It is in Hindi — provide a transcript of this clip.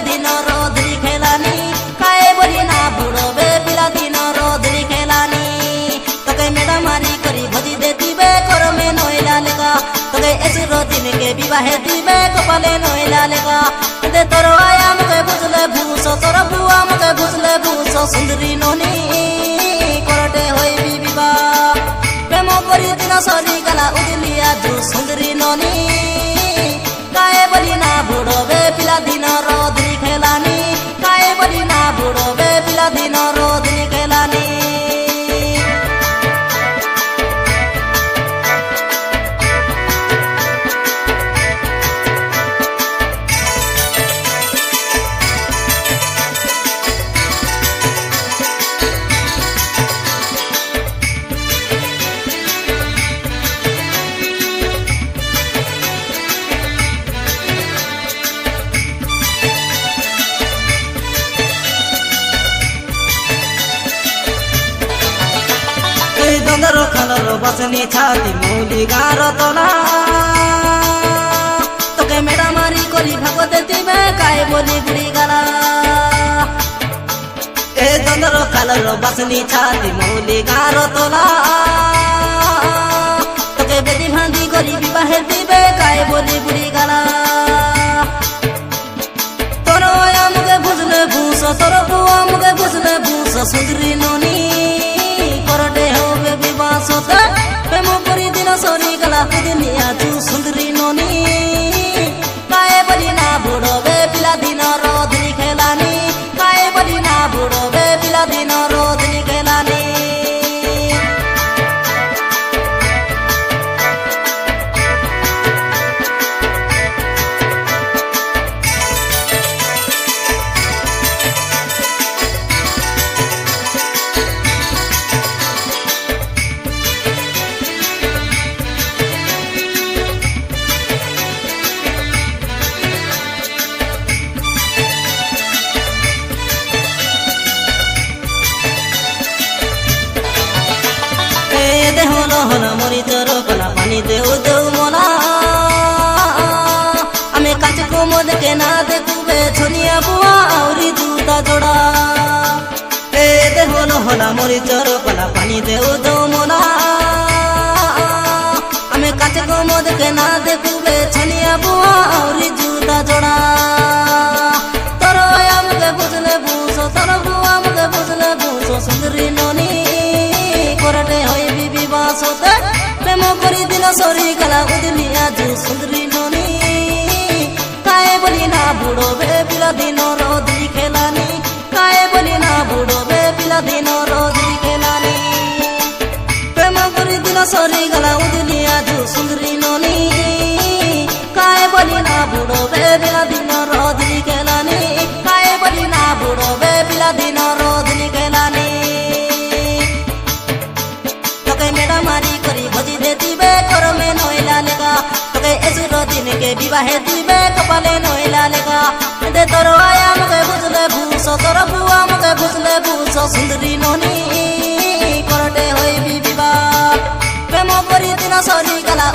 दिन रोधरी खेलानी काए बोली ना बुड़ोबे पिला दिन रोधरी खेलानी तके मेरा मारी करी भजी देती बे कर में नोइला लेगा तके एसुरो दिन के विवाह दिबे कपाले नोइला लेगा दे तोर आया मुके बुझले भूसो तोर बुआ मुके बुझले भूसो सुंदरी नोनी करटे होई विवाह प्रेम करी दिन सरी गला उजलिया जो सुंदरी नोनी काए बोली ना बुड़ोबे पिला दिन रोधरी खेलानी काए बोली ना बुड़ोबे पिला दिन रोधरी खेलानी दंदरो खालरो बसनी छाती मौली गारो तोला तोके मेरा मारी कोली भागो देती मैं काए बोली बुड़ी गाला ए दंदरो खालरो बसनी छाती मौली गारो तोला तोके बेदी भांगी कोली विवाह दिबे काए बोली बुड़ी गाला तोरो आया मुके बुझले भूसो तोरो बुआ मुके बुझले भूसो सुंदरी नोनी करटे होबे विवाह सोता प्रेम करी दिन सरी गला दुनिया तू सुंदरी नोनी काए बोली ना बुड़ोबे पिला दिन रोधरी खेलानी काए बोली ना बुड़ोबे पिला दिन रोधरी खेलानी दे होलो होलो मोरी तोरो कला पानी देउ देउ मोला हमें काच को मोद के ना देखुबे छोनिया बुआ औरी जूता जोड़ा ए दे होलो होलो मोरी तोरो कला पानी देउ देउ मोला हमें काच को मोद के ना देखुबे छोनिया बुआ औरी जूता जोड़ा तोरो आया मुके बुझले भूसो तोरो बुआ मुके बुझले भूसो सुंदरी नोनी करटे होई विवाह सोता प्रेम करी दिन सरी गला उजलिया जो सुंदरी नोनी काए बोली ना बुड़ोबे पिला दिन रोधरी खेलानी काए बोली ना बुड़ोबे पिला दिन रोधरी खेलानी प्रेम करी दिन सरी गला उजलिया जो सुंदरी नोनी काए बोली ना बुड़ोबे पिला दिन रोधरी खेलानी काए बोली ना बुड़ोबे पिला दिन रोधरी खेलानी मेरा मारी करी भजी देती बे कर में नोइला लेगा तोके एसुरो दिन के विवाह दिबे कपाले नोइला लेगा दे तोर आया मुके बुझले भूसो तोर बुआ मुके बुझले भूसो सुंदरी नोनी करटे होई विवाह प्रेम करी दिन सरी गला